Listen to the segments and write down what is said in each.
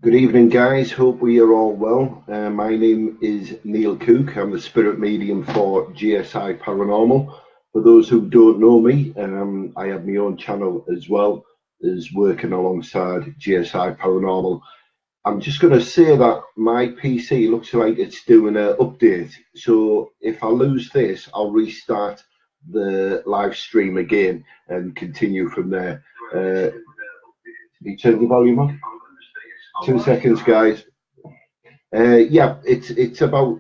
Good evening, guys. Hope we are all well. My name is Neil Cook. I'm the spirit medium for GSI Paranormal. For those who don't know me, I have my own channel as well as working alongside GSI Paranormal. I'm just going to say that my PC looks like it's doing an update. So if I lose this, I'll restart the live stream again and continue from there. You turn the volume on? 2 seconds, guys. Yeah, it's about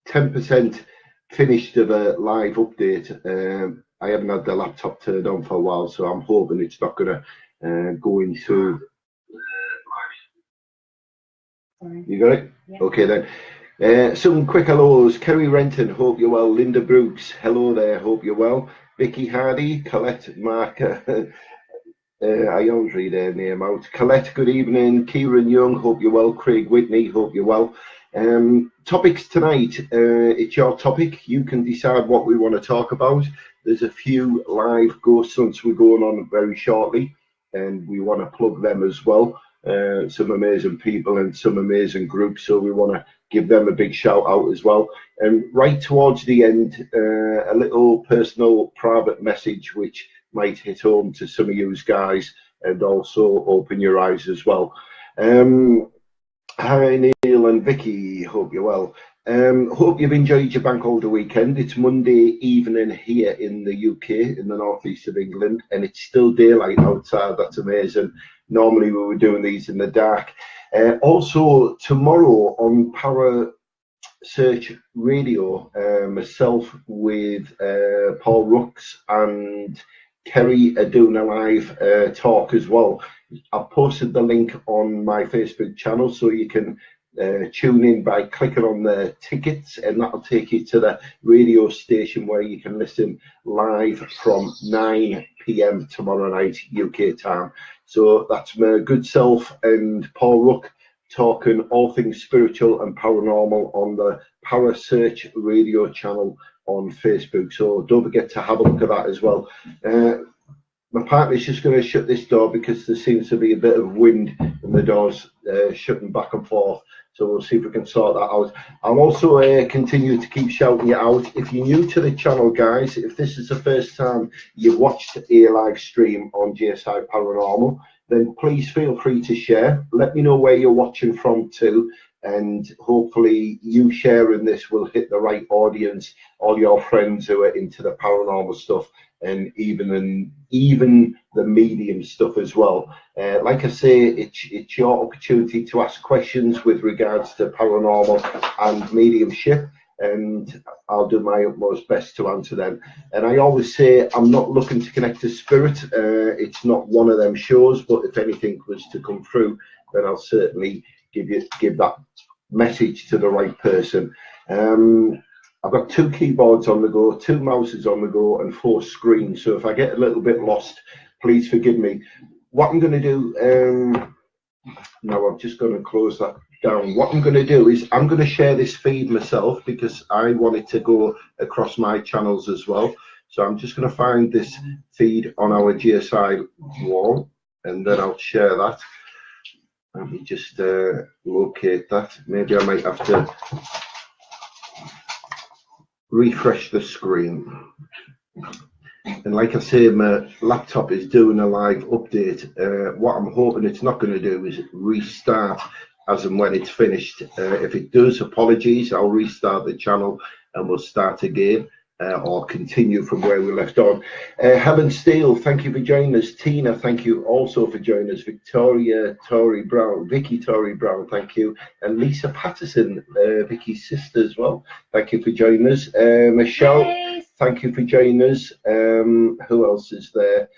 10% finished of a live update. I haven't had the laptop turned on for a while, so I'm hoping it's not going to go into. You got it? Yeah. Okay then. Some quick hellos. Kerry Renton, hope you're well. Linda Brookes, hello there, hope you're well. Vicky Hardy, Colette Marker. I always read their name out. Colette, good evening. Kieran Young, hope you're well. Craig Whitney, hope you're well. Topics tonight, it's your topic. You can decide what we want to talk about. There's a few live ghost hunts we're going on very shortly, and we want to plug them as well. Some amazing people and some amazing groups, so we want to give them a big shout out as well. And right towards the end, a little personal private message which might hit home to some of you guys and also open your eyes as well. Hi Neil and Vicky, hope you're well. Hope you've enjoyed your bank holiday weekend. It's Monday evening here in the UK, in the northeast of England, and it's still daylight outside. That's amazing. Normally we were doing these in the dark. Also tomorrow on Para Search Radio, myself with Paul Brookes and Kerry are doing a live talk as well. I've posted the link on my Facebook channel, so you can tune in by clicking on the tickets, and that'll take you to the radio station where you can listen live from 9 p.m. tomorrow night UK time. So that's my good self and Paul Rook talking all things spiritual and paranormal on the Para Search Radio channel on Facebook, so don't forget to have a look at that as well. My partner's just going to shut this door because there seems to be a bit of wind and the door's shutting back and forth, so we'll see if we can sort that out. I'll also continue to keep shouting it out. If you're new to the channel, guys, if this is the first time you've watched a live stream on GSI Paranormal, then please feel free to share. Let me know where you're watching from too, and hopefully you sharing this will hit the right audience, all your friends who are into the paranormal stuff, and even the medium stuff as well. Like I say, it's your opportunity to ask questions with regards to paranormal and mediumship, and I'll do my utmost best to answer them. And I always say I'm not looking to connect to spirit. It's not one of them shows, but if anything was to come through, then I'll certainly give that message to the right person. I've got 2 keyboards on the go, 2 mouses on the go, and 4 screens. So if I get a little bit lost, please forgive me. What I'm going to do, now I'm just going to close that down. What I'm going to do is I'm going to share this feed myself because I want it to go across my channels as well. So I'm just going to find this feed on our GSI wall, and then I'll share that. Let me just locate that. Maybe I might have to refresh the screen. And like I say, my laptop is doing a live update. What I'm hoping it's not going to do is restart as and when it's finished. If it does, apologies. I'll restart the channel and we'll start again. Or continue from where we left on. Helen Steele, thank you for joining us. Tina, thank you also for joining us. Victoria Tory Brown, Vicky Tory Brown, thank you. And Lisa Patterson, Vicky's sister as well, thank you for joining us. Michelle, thank you for joining us. Who else is there?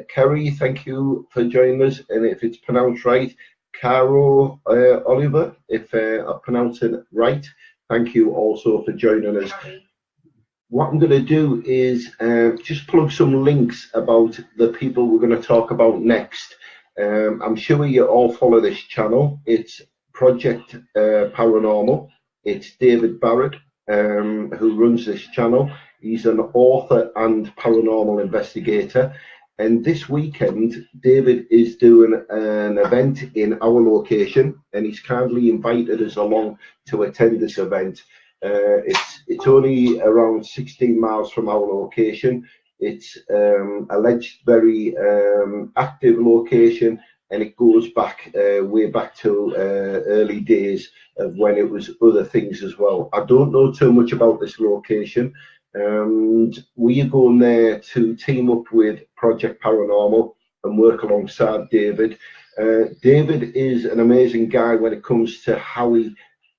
Kerry, thank you for joining us. And if it's pronounced right, Caro Oliver, if I'm pronouncing it right, thank you also for joining us. What I'm going to do is just plug some links about the people we're going to talk about next. I'm sure you all follow this channel. It's Project Paranormal. It's David Barrett who runs this channel. He's an author and paranormal investigator. And this weekend, David is doing an event in our location, and he's kindly invited us along to attend this event. It's only around 16 miles from our location. It's alleged very active location, and it goes back way back to early days of when it was other things as well. I don't know too much about this location. And we are going there to team up with Project Paranormal and work alongside David. David is an amazing guy when it comes to how he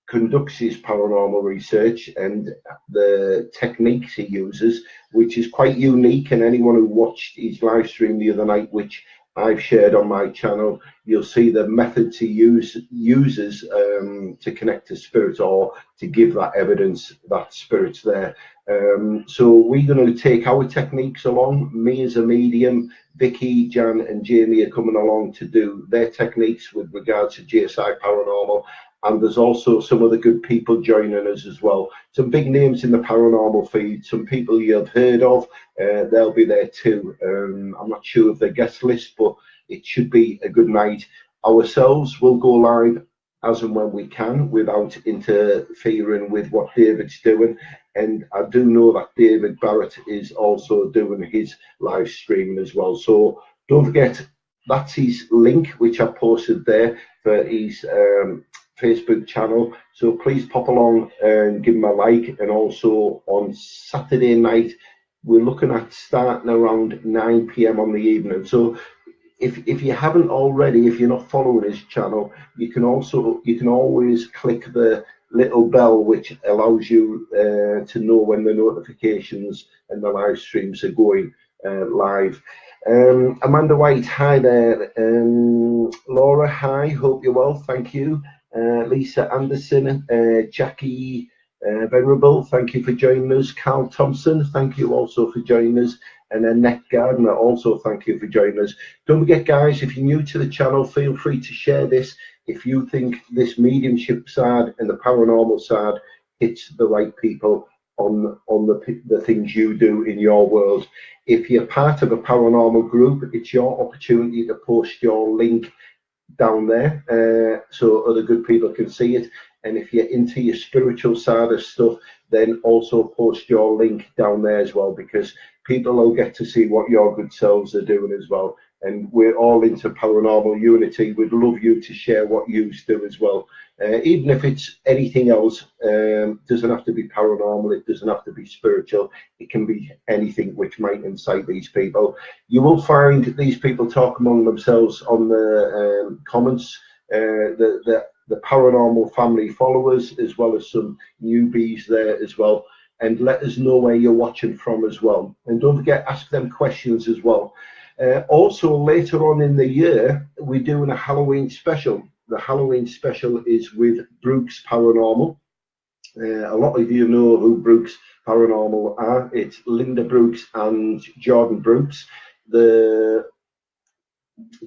conducts his paranormal research and the techniques he uses, which is quite unique. And anyone who watched his live stream the other night, which I've shared on my channel, you'll see the methods he uses to connect to spirits or to give that evidence that spirit's there. So we're going to take our techniques along. Me as a medium, Vicky, Jan and Jamie are coming along to do their techniques with regards to GSI Paranormal. And there's also some other good people joining us as well. Some big names in the paranormal feed, some people you've heard of, they'll be there too. I'm not sure of the guest list, but it should be a good night. Ourselves will go live as and when we can without interfering with what David's doing. And I do know that David Barrett is also doing his live streaming as well. So don't forget, that's his link, which I posted there for his Facebook channel. So please pop along and give him a like. And also on Saturday night, we're looking at starting around 9 p.m. on the evening. So if you haven't already, if you're not following his channel, you can always click the little bell, which allows you to know when the notifications and the live streams are going live. Amanda White, hi there. Laura, hi, hope you're well, thank you. Lisa Anderson, Jackie Venerable, thank you for joining us. Carl Thompson, thank you also for joining us. And Annette Gardner, also thank you for joining us. Don't forget, guys, if you're new to the channel, feel free to share this. If you think this mediumship side and the paranormal side hits the right people on the things you do in your world. If you're part of a paranormal group, it's your opportunity to post your link down there so other good people can see it. And if you're into your spiritual side of stuff, then also post your link down there as well, because people will get to see what your good selves are doing as well. And we're all into paranormal unity. We'd love you to share what you do as well. Even if it's anything else, doesn't have to be paranormal, it doesn't have to be spiritual. It can be anything which might incite these people. You will find these people talk among themselves on the comments, the paranormal family followers, as well as some newbies there as well. And let us know where you're watching from as well. And don't forget, ask them questions as well. Also, later on in the year, we're doing a Halloween special. The Halloween special is with Brookes Paranormal. A lot of you know who Brookes Paranormal are. It's Linda Brookes and Jordan Brookes. They're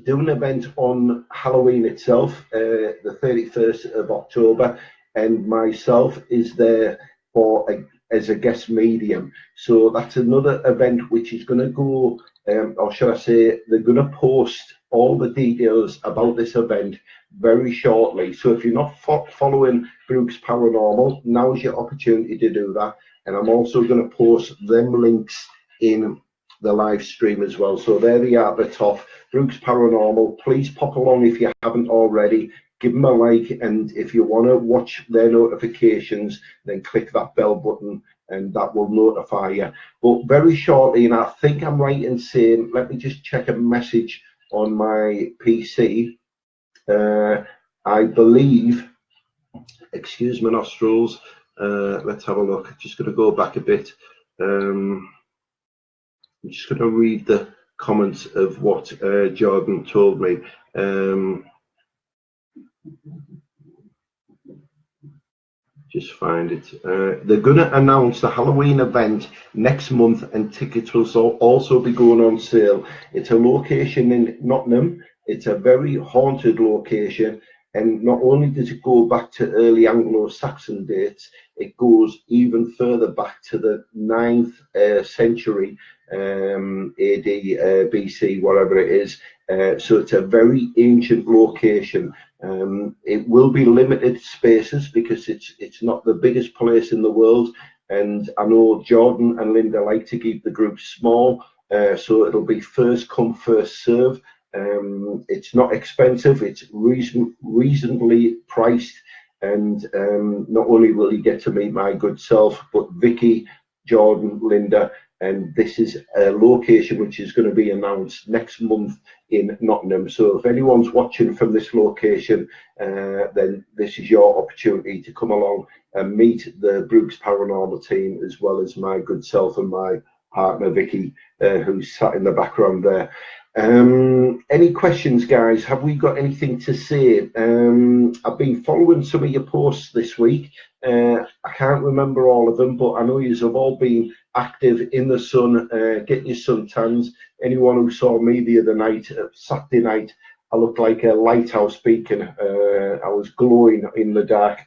doing an event on Halloween itself, the 31st of October, and myself is there as a guest medium. So that's another event which is going to go, or should I say, they're going to post all the details about this event very shortly. So if you're not following Brookes Paranormal, now's your opportunity to do that. And I'm also going to post them links in the live stream as well. So there they are at the top, Brookes Paranormal. Please pop along if you haven't already. Give them a like, and if you want to watch their notifications, then click that bell button and that will notify you. But very shortly, and I think I'm right in saying, let me just check a message on my PC. I believe, excuse my nostrils, let's have a look. Just going to go back a bit. I'm just going to read the comments of what Jordan told me. Just find it. They're going to announce the Halloween event next month, and tickets will also be going on sale. It's a location in Nottingham. It's a very haunted location, and not only does it go back to early Anglo-Saxon dates, it goes even further back to the 9th century. AD, BC, whatever it is. So it's a very ancient location. It will be limited spaces because it's not the biggest place in the world. And I know Jordan and Linda like to keep the group small, so it'll be first come, first serve. It's not expensive, it's reasonably priced, and not only will you get to meet my good self, but Vicky, Jordan, Linda, and this is a location which is going to be announced next month in Nottingham. So if anyone's watching from this location, then this is your opportunity to come along and meet the Brookes Paranormal team, as well as my good self and my partner Vicky, who's sat in the background there. Any questions, guys? Have we got anything to say? I've been following some of your posts this week. I can't remember all of them, but I know you have all been active in the sun, getting your suntans. Anyone who saw me the other night, Saturday night, I looked like a lighthouse beacon. I was glowing in the dark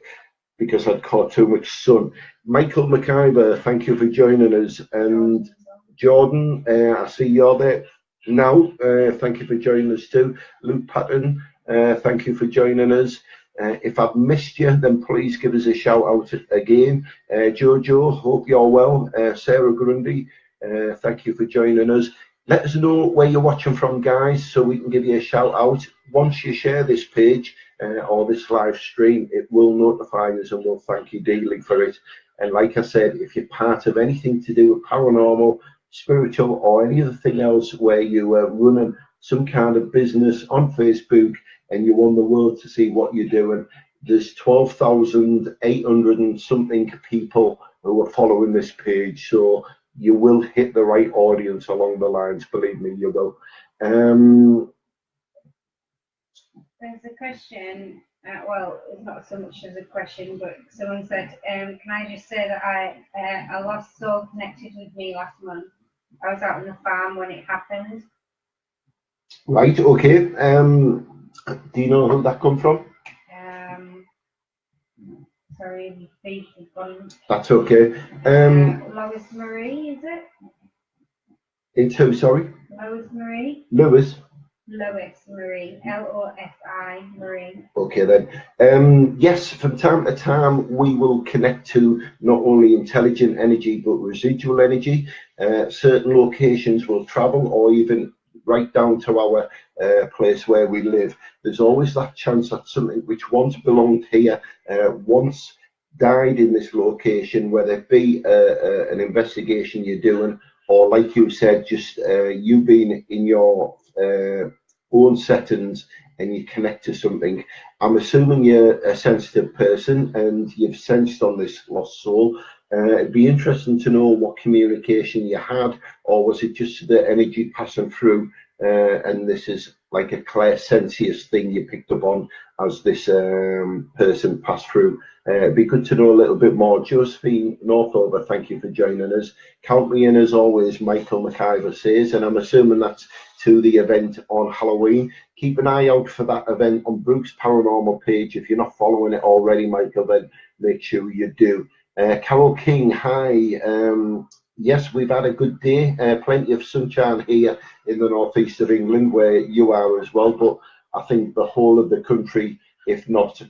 because I'd caught too much sun. Michael McIver, thank you for joining us. And Jordan, I see you're there now. Thank you for joining us too. Luke Patton, thank you for joining us. If I've missed you, then please give us a shout out again. Jojo, hope you're well. Sarah Grundy, thank you for joining us. Let us know where you're watching from, guys, so we can give you a shout out. Once you share this page or this live stream, it will notify us and we'll thank you daily for it. And like I said, if you're part of anything to do with paranormal, spiritual, or any other thing else where you are running some kind of business on Facebook and you want the world to see what you're doing, there's 12,800 and something people who are following this page. So you will hit the right audience along the lines, believe me, you will. There's a question, well, it's not so much as a question, but someone said, can I just say that I lost soul connected with me last month. I was out on the farm when it happened. Right, okay. Do you know who that come from? Sorry, the feed has gone. That's okay. Lois Marie, is it? It's who, sorry? Lois Marie. Lewis. Lois Marie, L-O-S-I Marie. Okay then. Yes, from time to time we will connect to not only intelligent energy but residual energy. Certain locations will travel, or even right down to our place where we live. There's always that chance that something which once belonged here, once died in this location, whether it be an investigation you're doing, or like you said, just you being in your own settings and you connect to something. I'm assuming you're a sensitive person and you've sensed on this lost soul. It'd be interesting to know what communication you had, or was it just the energy passing through, and this is like a clairsensious thing you picked up on as this person passed through. It'd be good to know a little bit more. Josephine Northover, thank you for joining us. Count me in as always, Michael McIver says, and I'm assuming that's to the event on Halloween. Keep an eye out for that event on Brookes Paranormal page. If you're not following it already, Michael, then make sure you do. Carol King, hi. Yes, we've had a good day. Plenty of sunshine here in the northeast of England, where you are as well. But I think the whole of the country, if not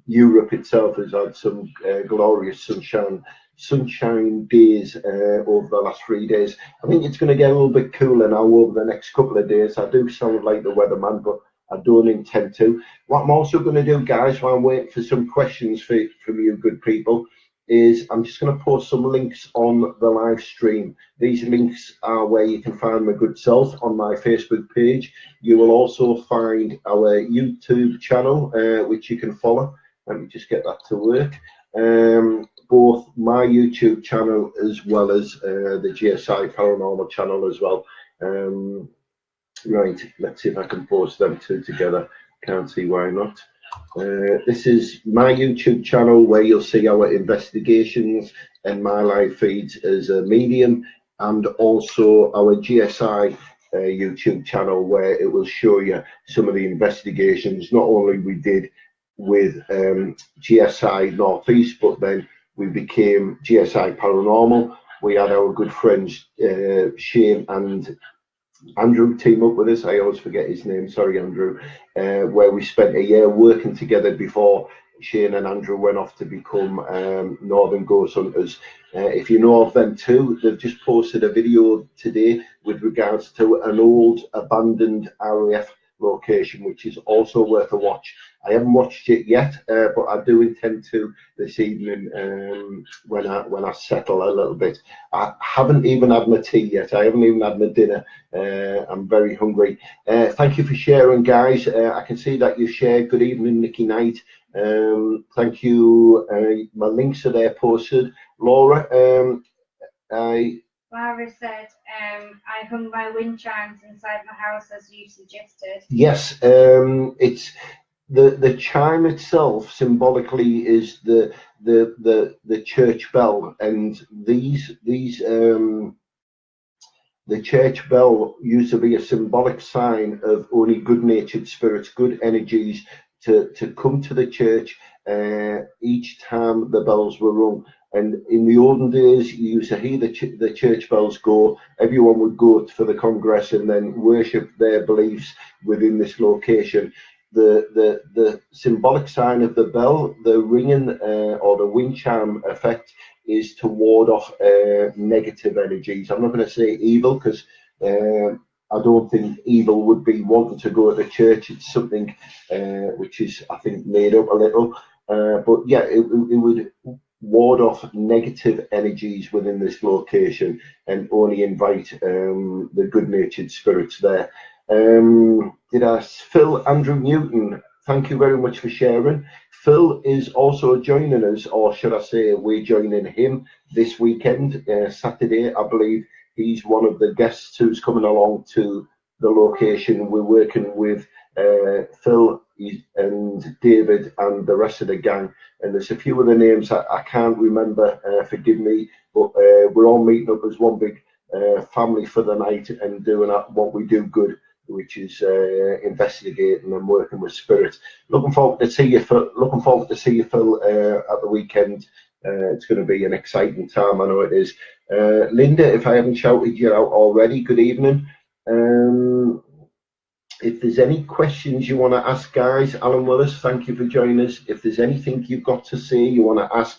Europe itself, has had some glorious sunshine days over the last 3 days. I think it's going to get a little bit cooler now over the next couple of days. I do sound like the weatherman, but I don't intend to. What I'm also going to do, guys, while I'm waiting for some questions from you good people, is I'm just going to post some links on the live stream. These links are where you can find my good self on my Facebook page. You will also find our YouTube channel, which you can follow. Let me just get that to work. Both my YouTube channel as well as the GSI Paranormal channel as well. Right, let's see if I can post them two together. Can't see why not. This is my YouTube channel where you'll see our investigations and my live feeds as a medium, and also our GSI YouTube channel where it will show you some of the investigations not only we did with GSI Northeast, but then we became GSI Paranormal, we had our good friends Shane and Andrew team up with us. I always forget his name. Sorry, Andrew. Where we spent a year working together before Shane and Andrew went off to become Northern Ghost Hunters. If you know of them too, they've just posted a video today with regards to an old abandoned RAF location, which is also worth a watch. I haven't watched it yet, but I do intend to this evening when I settle a little bit. I haven't even had my tea yet. I haven't even had my dinner. I'm very hungry. Thank you for sharing, guys. I can see that you shared. Good evening, Nikki Knight. Thank you. My links are there posted. Laura, Laura said, I hung my wind chimes inside my house as you suggested. Yes, it's the chime itself symbolically is the church bell, and the church bell used to be a symbolic sign of only good-natured spirits, good energies to come to the church each time the bells were rung. And in the olden days, you used to hear the church bells go. Everyone would go for the congress and then worship their beliefs within this location. The symbolic sign of the bell, the ringing or the wind chime effect, is to ward off negative energies. I'm not going to say evil, because I don't think evil would be wanting to go to the church. It's something which is, I think, made up a little. But yeah, it would ward off negative energies within this location and only invite the good-natured spirits there. Phil Andrew Newton, thank you very much for sharing. Phil is also joining us, or should I say we're joining him this weekend, Saturday. I believe he's one of the guests who's coming along to the location. We're working with Phil and David and the rest of the gang, and there's a few of the names that I can't remember, forgive me, but we're all meeting up as one big family for the night and doing what we do good, which is investigating and working with spirits. Looking forward to see you, Phil, at the weekend. It's going to be an exciting time, I know it is. Linda, if I haven't shouted you out already, good evening. If there's any questions you want to ask, guys, Alan Willis, thank you for joining us. If there's anything you've got to say, you want to ask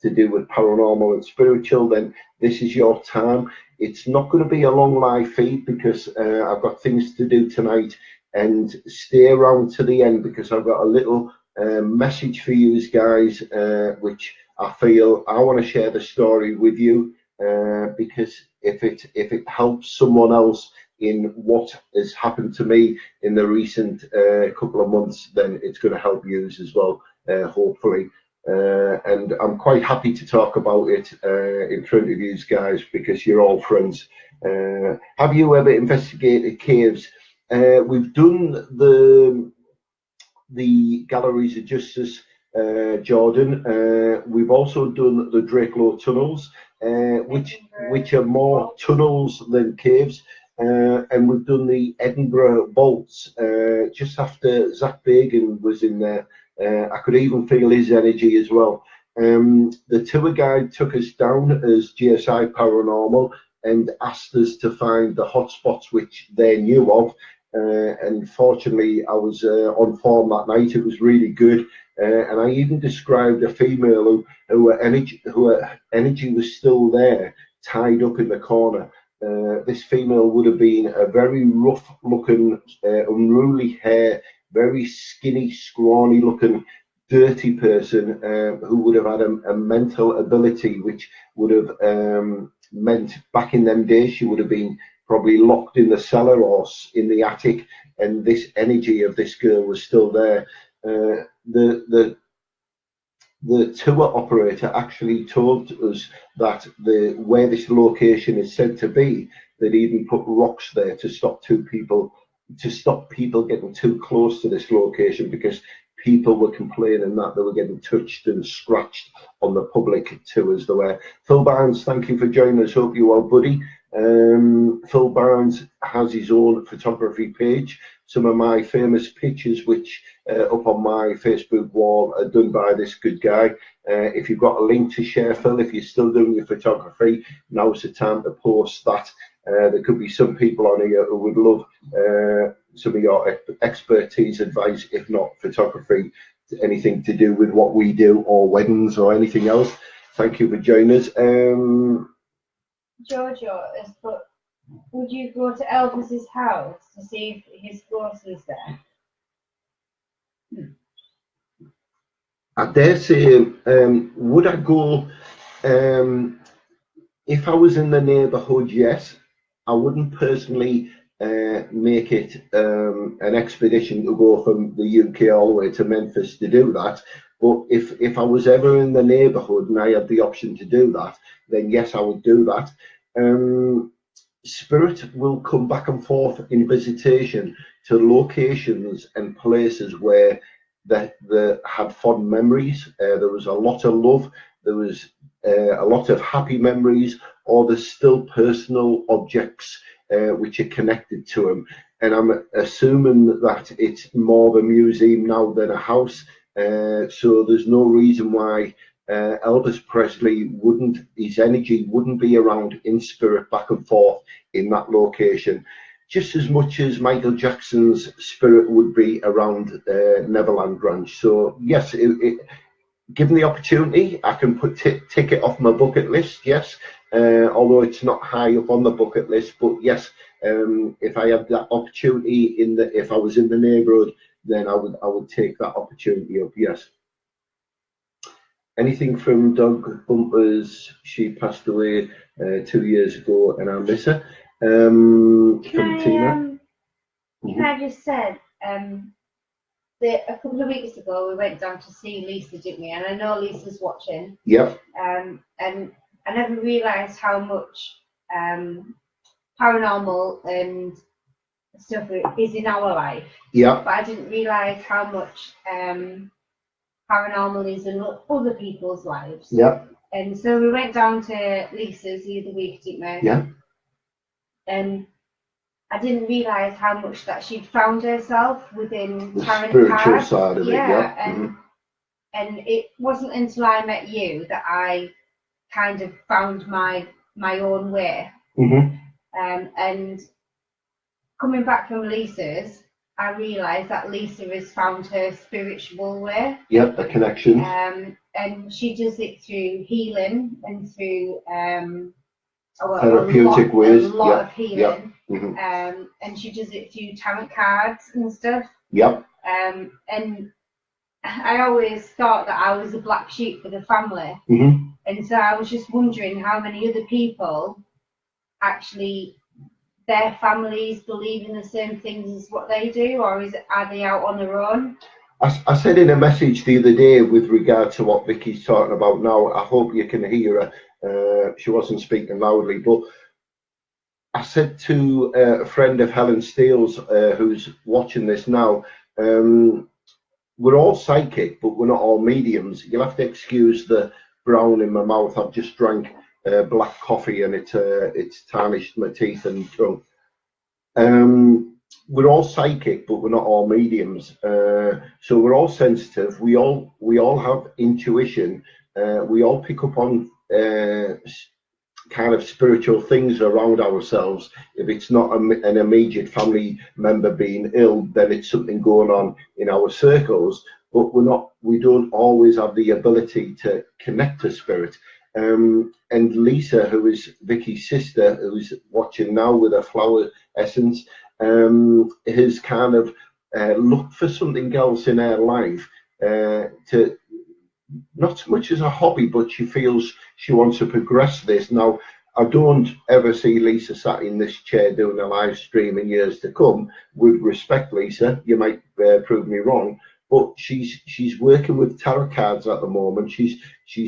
to do with paranormal and spiritual, then this is your time. It's not going to be a long live feed because I've got things to do tonight, and stay around to the end because I've got a little message for you guys, which I feel I want to share the story with you, because if it helps someone else in what has happened to me in the recent couple of months, then it's going to help you as well, hopefully. And I'm quite happy to talk about it in front of you guys because you're all friends. Have you ever investigated caves? We've done the Galleries of Justice, Jordan. We've also done the Drakelow tunnels, which are more tunnels than caves. And we've done the Edinburgh vaults just after Zach Bagan was in there. I could even feel his energy as well. The tour guide took us down as GSI Paranormal and asked us to find the hotspots which they knew of. And fortunately, I was on form that night. It was really good. And I even described a female who her energy was still there, tied up in the corner. This female would have been a very rough-looking, unruly hair, very skinny, scrawny-looking, dirty person who would have had a mental ability which would have meant back in them days she would have been probably locked in the cellar or in the attic, and this energy of this girl was still there. The tour operator actually told us that where this location is said to be, they'd even put rocks there to stop people getting too close to this location, because people were complaining that they were getting touched and scratched on the public tours they were. Phil Barnes, thank you for joining us. Hope you're well, buddy. Phil Barnes has his own photography page, some of my famous pictures, which up on my Facebook wall, are done by this good guy. If you've got a link to share, Phil, if you're still doing your photography, now's the time to post that. There could be some people on here who would love some of your expertise, advice, if not photography, anything to do with what we do, or weddings or anything else. Thank you for joining us. Giorgio has put, would you go to Elvis's house to see if his ghost was there? I dare say, would I go, if I was in the neighbourhood, yes. I wouldn't personally make it an expedition to go from the UK all the way to Memphis to do that. But if I was ever in the neighbourhood and I had the option to do that, then yes, I would do that. Spirit will come back and forth in visitation to locations and places where they had fond memories. There was a lot of love. There was a lot of happy memories, or there's still personal objects which are connected to them. And I'm assuming that it's more of a museum now than a house. So there's no reason why Elvis Presley his energy wouldn't be around in spirit back and forth in that location, just as much as Michael Jackson's spirit would be around Neverland Ranch. So yes, given the opportunity, I can tick it off my bucket list, yes, although it's not high up on the bucket list. But yes, if I had that opportunity if I was in the neighbourhood, then I would take that opportunity up, yes. Anything from Dog Bumpers? She passed away 2 years ago, and I miss her. From Tina. Can I just say, a couple of weeks ago we went down to see Lisa, didn't we? And I know Lisa's watching. Yep. And I never realised how much paranormal and stuff is in our life. Yeah. But I didn't realise how much paranormal is in other people's lives. Yeah. And so we went down to Lisa's the other week, didn't we? Yeah. And I didn't realise how much that she'd found herself within the tarot spiritual cards. side of it. Yeah. And it wasn't until I met you that I kind of found my own way. And coming back from Lisa's, I realised that Lisa has found her spiritual way. Yep, a connection. And she does it through healing and through therapeutic ways. A lot of healing. Yep. And she does it through tarot cards and stuff. Yep. And I always thought that I was a black sheep for the family. And so I was just wondering how many other people actually, their families believe in the same things as what they do, or are they out on their own? I said in a message the other day with regard to what Vicky's talking about now, I hope you can hear her. She wasn't speaking loudly, but I said to a friend of Helen Steele's who's watching this now, we're all psychic, but we're not all mediums. You'll have to excuse the brown in my mouth. I've just drank black coffee and it's tarnished my teeth and tongue. We're all psychic, but we're not all mediums. So we're all sensitive. We all have intuition. We all pick up on kind of spiritual things around ourselves. If it's not an immediate family member being ill, then it's something going on in our circles. But we don't always have the ability to connect to spirit. And Lisa, who is Vicky's sister, who's watching now with her flower essence, has kind of looked for something else in her life, to not so much as a hobby, but she feels she wants to progress this. Now, I don't ever see Lisa sat in this chair doing a live stream in years to come. With respect, Lisa, you might prove me wrong, but she's working with tarot cards at the moment. She's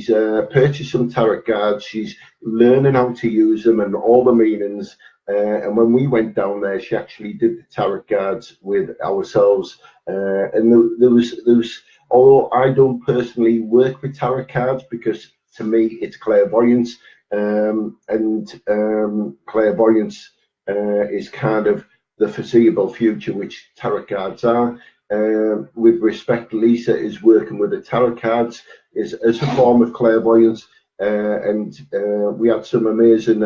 purchased some tarot cards. She's learning how to use them and all the meanings. And when we went down there, she actually did the tarot cards with ourselves. And there was, although I don't personally work with tarot cards, because to me it's clairvoyance, and clairvoyance is kind of the foreseeable future, which tarot cards are. With respect, Lisa is working with the tarot cards as a form of clairvoyance, and we had some amazing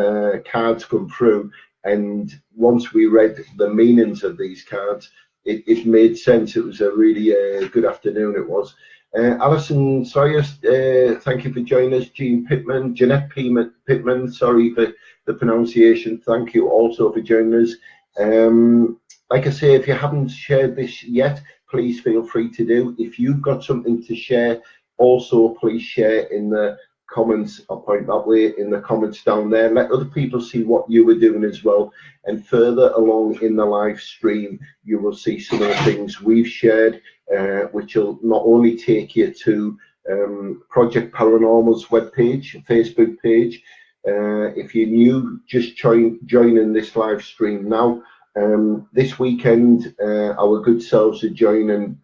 cards come through. And once we read the meanings of these cards, it made sense. It was a really good afternoon. It was. Alison Sawyer, thank you for joining us. Jean Pittman, Jeanette Pittman, sorry for the pronunciation. Thank you also for joining us. Like I say, if you haven't shared this yet, please feel free to do. If you've got something to share, also please share in the comments. I'll point that way in the comments down there. Let other people see what you were doing as well. And further along in the live stream, you will see some of the things we've shared, which will not only take you to Project Paranormal's webpage, Facebook page. If you're new, just joining this live stream now. This weekend, our good selves are joining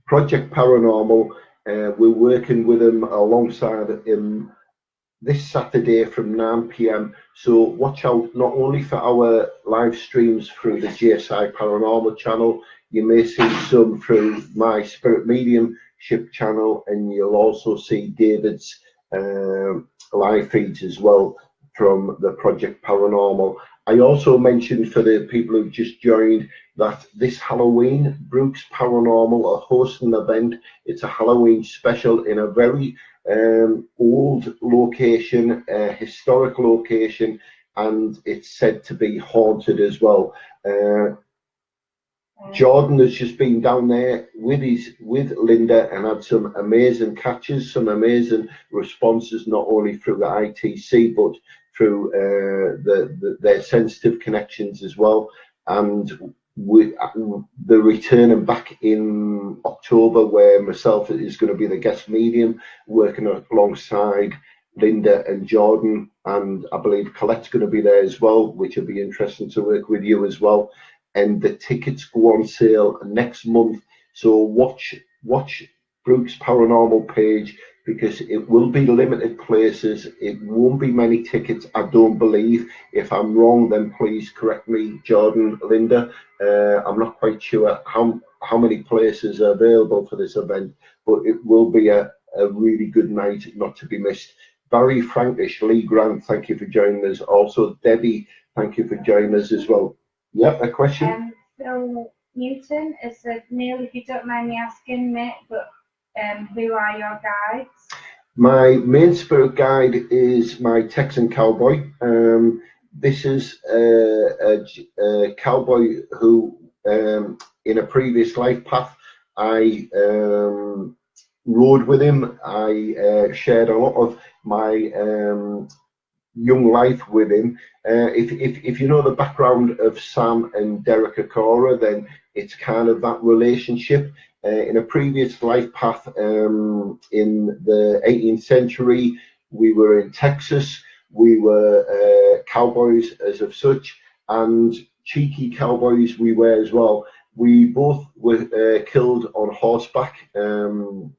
Project Paranormal. We're working with them alongside him this Saturday from 9 p.m. So watch out not only for our live streams through the GSI Paranormal channel, you may see some through my Spirit Mediumship channel, and you'll also see David's live feeds as well from the Project Paranormal. I also mentioned for the people who've just joined that this Halloween, Brookes Paranormal are hosting an event. It's a Halloween special in a very old location, historic location, and it's said to be haunted as well. Jordan has just been down there with Linda and had some amazing catches, some amazing responses, not only through the ITC but through their sensitive connections as well. And the returning back in October, where myself is going to be the guest medium, working alongside Linda and Jordan, and I believe Colette's going to be there as well, which will be interesting to work with you as well. And the tickets go on sale next month, so watch Brookes Paranormal page, because it will be limited places. It won't be many tickets, I don't believe. If I'm wrong, then please correct me, Jordan, Linda. I'm not quite sure how many places are available for this event, but it will be a really good night, not to be missed. Barry Frankish, Lee Grant, thank you for joining us. Also, Debbie, thank you for joining us as well. Yep, a question? Phil Newton has said, Neil, if you don't mind me asking, mate, but who are your guides? My main spirit guide is my Texan cowboy. This is a cowboy who, in a previous life path, I rode with him. I shared a lot of my young life with him. If you know the background of Sam and Derek Akora, then it's kind of that relationship. In a previous life path, in the 18th century, we were in Texas. We were cowboys as of such, and cheeky cowboys we were as well. We both were killed on horseback in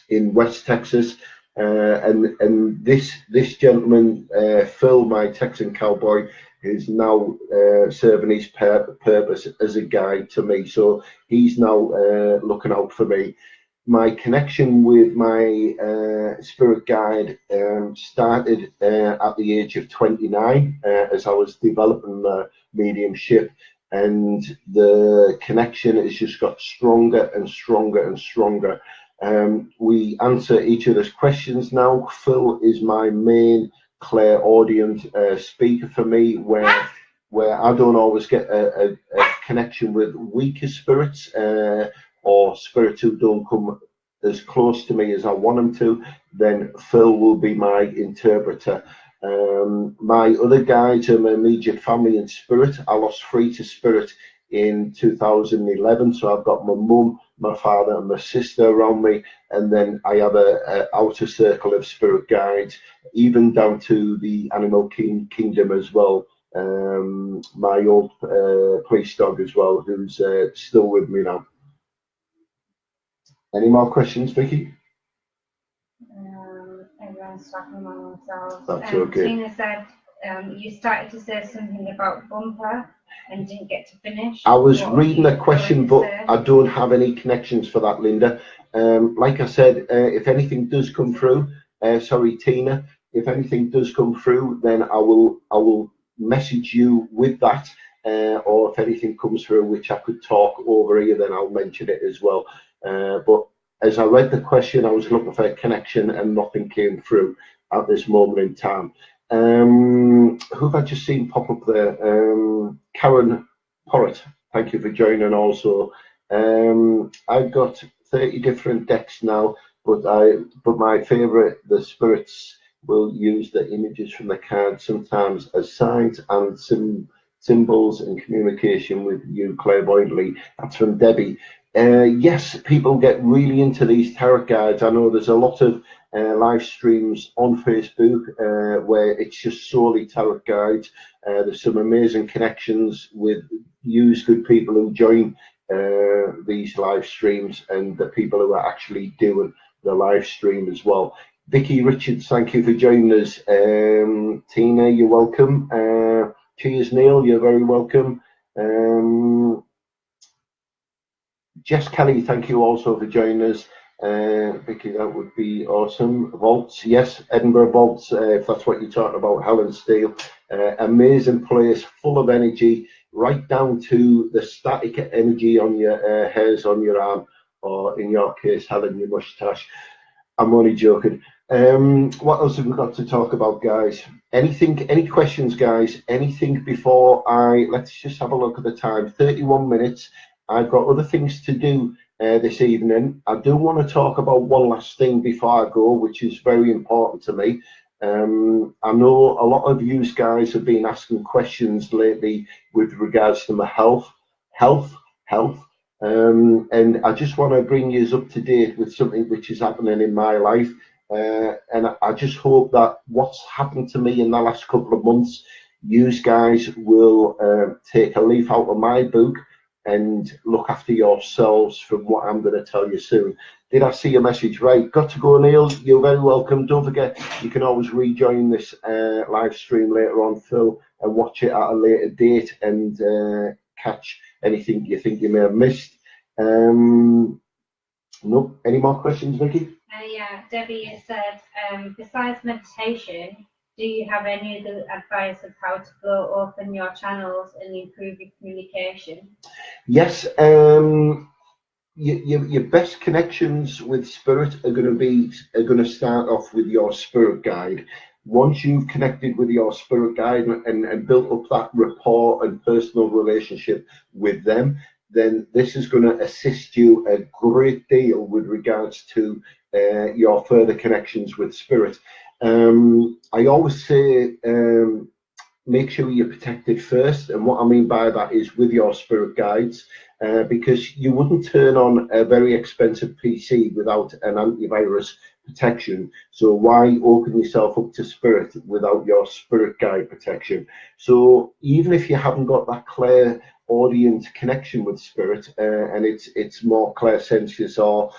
West Texas. And this gentleman, Phil, my Texan cowboy, is now serving his purpose as a guide to me. So he's now looking out for me. My connection with my spirit guide started at the age of 29 as I was developing the mediumship, and the connection has just got stronger and stronger and stronger. We answer each other's questions now. Phil is my main clairaudient speaker for me, where I don't always get a connection with weaker spirits or spirits who don't come as close to me as I want them to. Then Phil will be my interpreter. My other guides are my immediate family and spirit. I lost 3 to spirit in 2011, so I've got my mum, my father and my sister around me, and then I have a outer circle of spirit guides, even down to the animal kingdom as well. My old police dog as well, who's still with me now. Any more questions, Vicky? Everyone's talking among themselves. That's okay. Tina said, you started to say something about bumper and didn't get to finish. I was reading a question, but I don't have any connections for that, Linda. Like I said, if anything does come through, sorry, Tina, if anything does come through, then I will message you with that. Or if anything comes through which I could talk over here, then I'll mention it as well. But as I read the question, I was looking for a connection and nothing came through at this moment in time. Who have I just seen pop up there? Karen Porritt, thank you for joining also. I've got 30 different decks now, but my favourite, the spirits will use the images from the cards sometimes as signs and symbols and communication with you clairvoyantly. That's from Debbie. Yes, people get really into these tarot guides. I know there's a lot of live streams on Facebook where it's just solely tarot guides. There's some amazing connections with good people who join these live streams and the people who are actually doing the live stream as well. Vicky Richards, thank you for joining us. Tina, you're welcome. Cheers, Neil, you're very welcome. Jess Kelly, thank you also for joining us. Vicky, that would be awesome. Vaults, yes, Edinburgh Vaults, if that's what you're talking about. Helen Steele, amazing place, full of energy, right down to the static energy on your hairs on your arm, or in your case, Helen, your moustache. I'm only joking. What else have we got to talk about, guys? Anything, any questions, guys? Anything before let's just have a look at the time. 31 minutes. I've got other things to do this evening. I do want to talk about one last thing before I go, which is very important to me. I know a lot of you guys have been asking questions lately with regards to my health. And I just want to bring you up to date with something which is happening in my life. And I just hope that what's happened to me in the last couple of months, you guys will take a leaf out of my book and look after yourselves from what I'm going to tell you soon. Did I see your message? Right, got to go, Neil. You're very welcome. Don't forget, you can always rejoin this live stream later on, Phil, and watch it at a later date and catch anything you think you may have missed. Nope. Any more questions, Vicky? Yeah, Debbie has said, besides meditation, do you have any other advice of how to grow, open your channels and improve your communication? Yes. Your best connections with spirit are going to start off with your spirit guide. Once you've connected with your spirit guide and built up that rapport and personal relationship with them, then this is going to assist you a great deal with regards to your further connections with spirit. I always say make sure you're protected first, and what I mean by that is with your spirit guides, because you wouldn't turn on a very expensive PC without an antivirus protection. So why open yourself up to spirit without your spirit guide protection? So even if you haven't got that clear audience connection with spirit, and it's more clairsensious or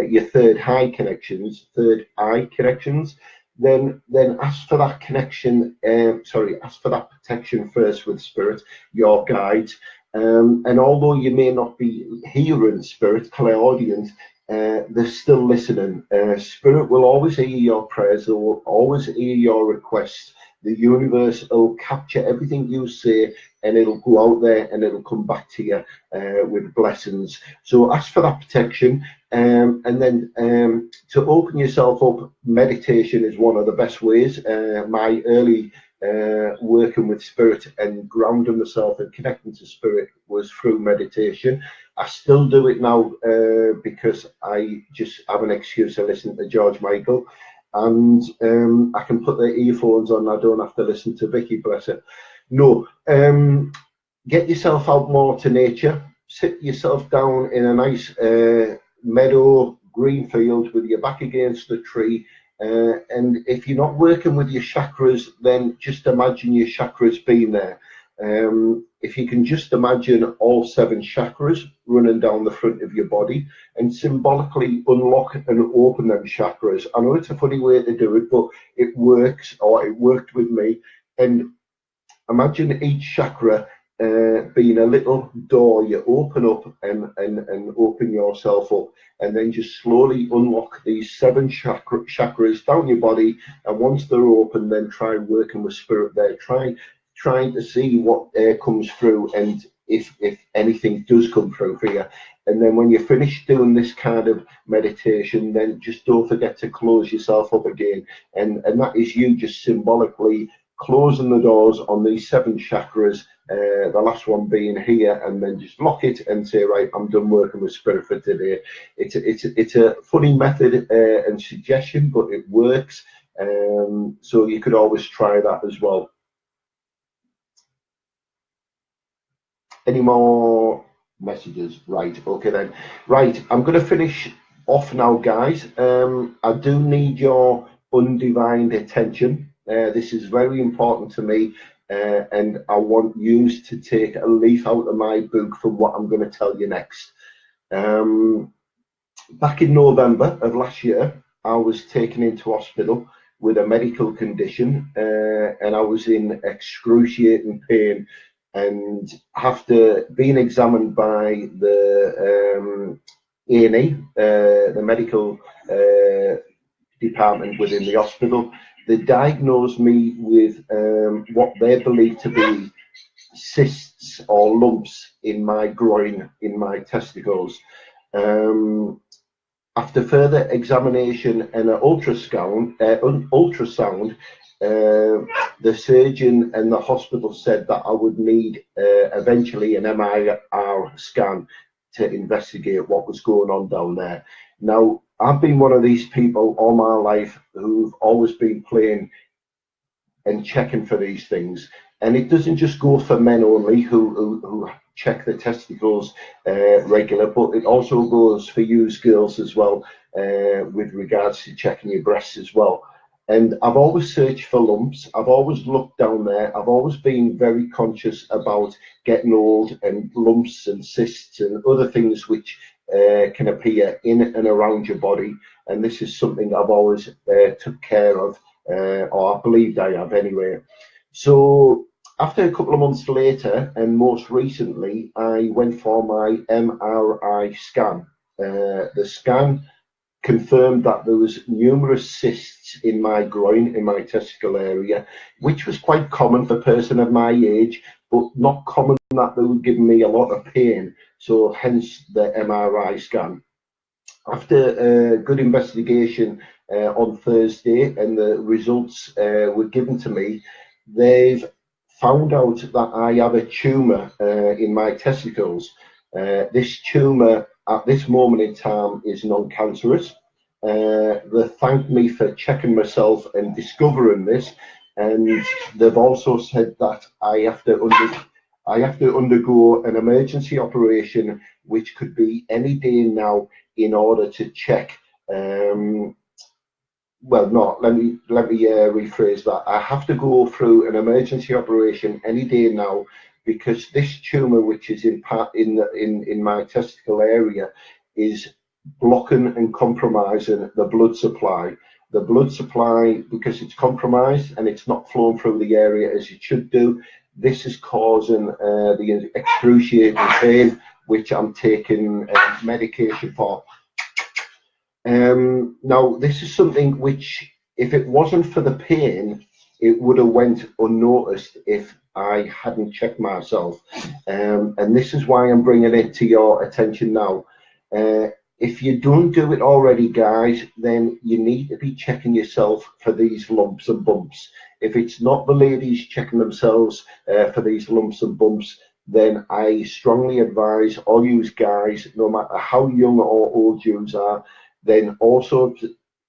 your third eye connections, then ask for that connection. Ask for that protection first with spirit, your guides. And although you may not be hearing spirit, clairaudient, they're still listening. Spirit will always hear your prayers. They will always hear your requests. The universe will capture everything you say, and it'll go out there and it'll come back to you with blessings. So ask for that protection. And then to open yourself up, meditation is one of the best ways. My early working with spirit and grounding myself and connecting to spirit was through meditation. I still do it now because I just have an excuse to listen to George Michael, and I can put the earphones on. I don't have to listen to Vicky, bless her. No, get yourself out more to nature. Sit yourself down in a nice meadow, green field with your back against the tree. And if you're not working with your chakras, then just imagine your chakras being there. If you can just imagine all 7 chakras running down the front of your body and symbolically unlock and open them chakras. I know it's a funny way to do it, but it works, or it worked with me. And imagine each chakra being a little door you open up and open yourself up, and then just slowly unlock these 7 chakras down your body. And once they're open, then try working with spirit there, trying to see what comes through, and if anything does come through for you. And then when you're finished doing this kind of meditation, then just don't forget to close yourself up again, and that is you just symbolically closing the doors on these 7 chakras, the last one being here, and then just lock it and say, right, I'm done working with spirit for today. It's a funny method and suggestion, but it works. So you could always try that as well. Any more messages? Right, okay then. Right, I'm going to finish off now, guys. I do need your undivided attention. This is very important to me, and I want you to take a leaf out of my book from what I'm going to tell you next. Back in November of last year, I was taken into hospital with a medical condition, and I was in excruciating pain. And after being examined by the A&E, the medical department within the hospital, they diagnosed me with what they believe to be cysts or lumps in my groin, in my testicles. After further examination and an ultrasound, the surgeon and the hospital said that I would need eventually an MRI scan to investigate what was going on down there. Now, I've been one of these people all my life who've always been playing and checking for these things. And it doesn't just go for men only who check the testicles regular, but it also goes for you girls as well, with regards to checking your breasts as well. And I've always searched for lumps. I've always looked down there. I've always been very conscious about getting old and lumps and cysts and other things which can appear in and around your body. And this is something I've always took care of, or I believed I have anyway. So after a couple of months later, and most recently, I went for my MRI scan. The scan confirmed that there was numerous cysts in my groin, in my testicle area, which was quite common for a person of my age, but not common that they were giving me a lot of pain. So hence the MRI scan. After a good investigation on Thursday, and the results were given to me, they've found out that I have a tumour in my testicles. This tumour at this moment in time is non-cancerous. They thanked me for checking myself and discovering this, and they've also said that I have to undergo an emergency operation, which could be any day now, in order to check. Well, not let me rephrase that. I have to go through an emergency operation any day now, because this tumor, which is in my testicle area, is blocking and compromising the blood supply. The blood supply, because it's compromised and it's not flowing through the area as it should do, this is causing the excruciating pain, which I'm taking medication for. Now, this is something which, if it wasn't for the pain, it would have went unnoticed if I hadn't checked myself. And this is why I'm bringing it to your attention now. If you don't do it already, guys, then you need to be checking yourself for these lumps and bumps. If it's not the ladies checking themselves for these lumps and bumps, then I strongly advise all you guys, no matter how young or old you are, then also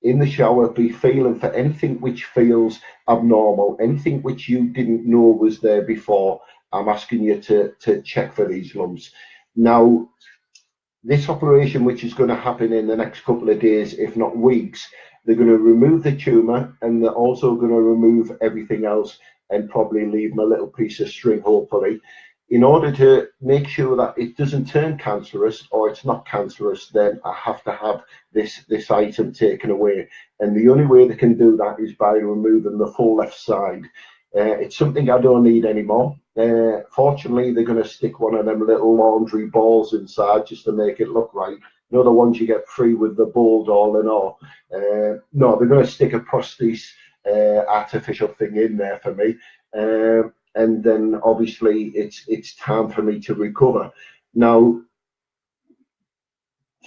in the shower be feeling for anything which feels abnormal, anything which you didn't know was there before. I'm asking you to check for these lumps. Now, this operation, which is going to happen in the next couple of days, if not weeks, they're going to remove the tumour, and they're also going to remove everything else and probably leave me a little piece of string, hopefully, in order to make sure that it doesn't turn cancerous, or it's not cancerous. Then I have to have this item taken away. And the only way they can do that is by removing the full left side. It's something I don't need anymore. Fortunately, they're going to stick one of them little laundry balls inside just to make it look right. You know, the ones you get free with the bowl doll and all. No, they're going to stick a prosthesis artificial thing in there for me. And then obviously it's time for me to recover. Now,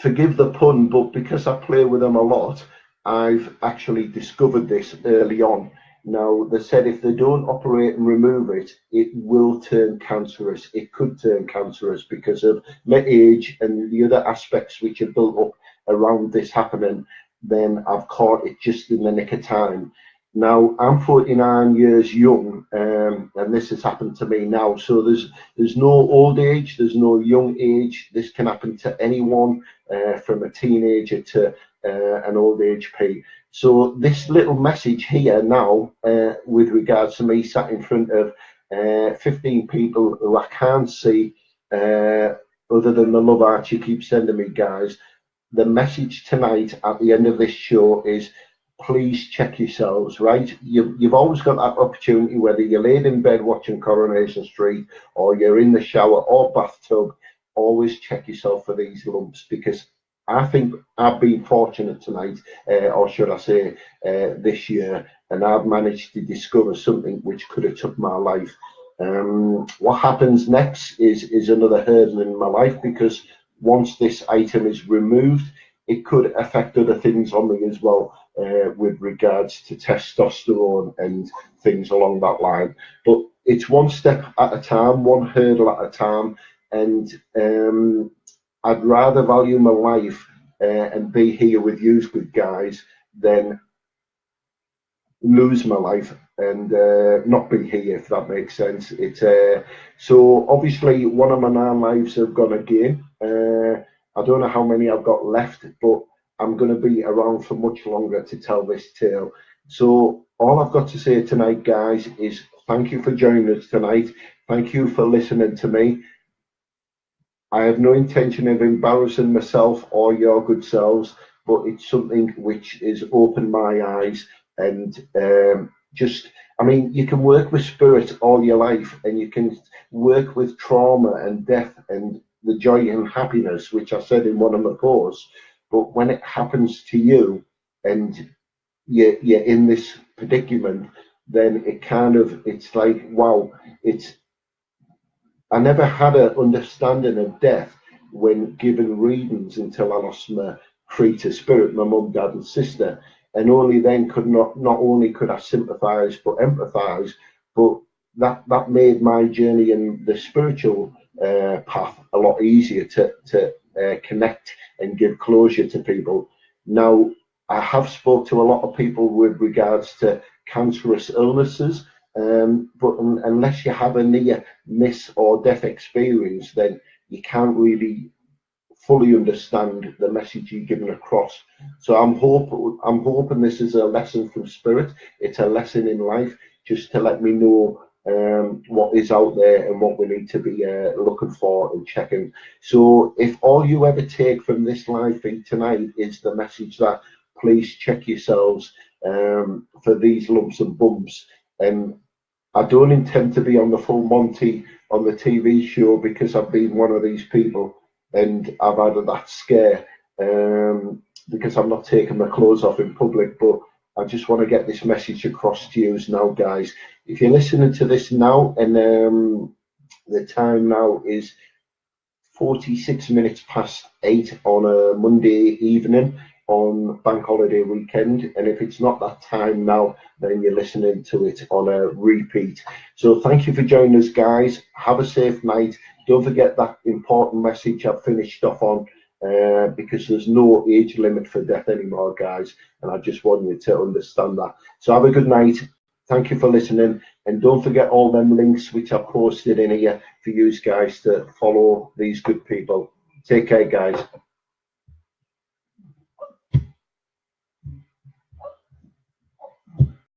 forgive the pun, but because I play with them a lot, I've actually discovered this early on. Now, they said if they don't operate and remove it, it will turn cancerous. It could turn cancerous because of my age and the other aspects which are built up around this happening. Then I've caught it just in the nick of time. Now, I'm 49 years young, and this has happened to me now. So there's no old age, there's no young age. This can happen to anyone, from a teenager to an old HP. So this little message here now, with regards to me sat in front of 15 people who I can't see, other than the love art you keep sending me, guys. The message tonight at the end of this show is, please check yourselves, right? You've always got that opportunity, whether you're laid in bed watching Coronation Street or you're in the shower or bathtub, always check yourself for these lumps, because I think I've been fortunate tonight, or should I say this year, and I've managed to discover something which could have took my life. What happens next is another hurdle in my life, because once this item is removed, it could affect other things on me as well, with regards to testosterone and things along that line. But it's one step at a time, one hurdle at a time, and I'd rather value my life and be here with you good guys than lose my life and not be here, if that makes sense. So obviously one of my 9 lives have gone again. I don't know how many I've got left, but I'm going to be around for much longer to tell this tale. So all I've got to say tonight, guys, is thank you for joining us tonight. Thank you for listening to me. I have no intention of embarrassing myself or your good selves, but it's something which has opened my eyes. And I mean, you can work with spirit all your life, and you can work with trauma and death and the joy and happiness, which I said in one of my posts. But when it happens to you and you're in this predicament, then it's like, wow, I never had an understanding of death when given readings until I lost my creator spirit, my mum, dad, and sister, and only then not only could I sympathise but empathise. But that made my journey in the spiritual path a lot easier to connect and give closure to people. Now, I have spoke to a lot of people with regards to cancerous illnesses. But unless you have a near miss or death experience, then you can't really fully understand the message you're giving across. So I'm hoping this is a lesson from spirit. It's a lesson in life, just to let me know what is out there and what we need to be looking for and checking. So if all you ever take from this live feed tonight is the message that please check yourselves for these lumps and bumps, and I don't intend to be on the full Monty on the TV show, because I've been one of these people and I've had that scare, because I'm not taking my clothes off in public. But I just want to get this message across to you now, guys. If you're listening to this now, and the time now is 46 minutes past 8 on a Monday evening on bank holiday weekend, and if it's not that time now, then you're listening to it on a repeat. So thank you for joining us, guys. Have a safe night. Don't forget that important message I've finished off on, because there's no age limit for death anymore, guys, and I just want you to understand that. So have a good night. Thank you for listening, and don't forget all them links which I've posted in here for you guys to follow these good people. Take care, guys.